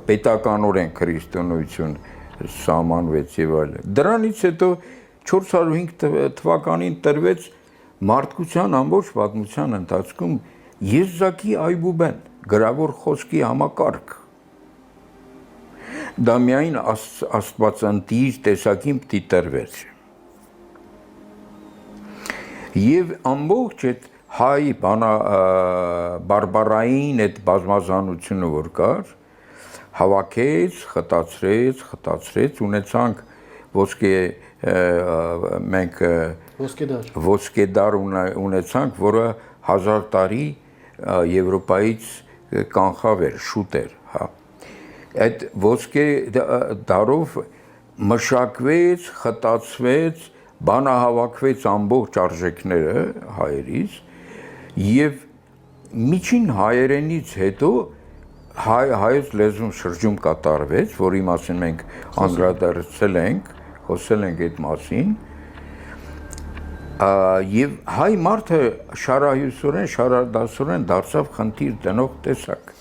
պետականորեն քրիստոնեություն սահմանվեց եւ այլն։ Դրանից հետո 405 թվականին տրվեց մարդկության ամբողջ պատմության ընթացքում եզակի այբուբեն, գրավոր խոսքի համակարգ։ Դա միայն աստվածանտիր տեսակին պիտի տրվեր։ Եվ ամբողջ այդ հայ բարբարային այդ բազմազանությունը, որ կար, հավաքեց, խտացրեց, ունեցանք մենք ոսկեդար ունեցանք, որը 1000 տարի Եվրոպայից կանխավ էր, շուտ էր, հա։ Այդ ոսկեդարով մշակվեց, խտացվեց, բանահավաքվեց ամբողջ արժեքները հայերից եւ միջին հայերենից հետո հայոց լեզվում շրջում կատարվեց, որի մասին մենք անդրադարձել ենք, խոսել ենք այդ մասին, եւ հայ մարդը շարահյուսորեն, շարադասորեն դարձավ խնդիր դնող տեսակ։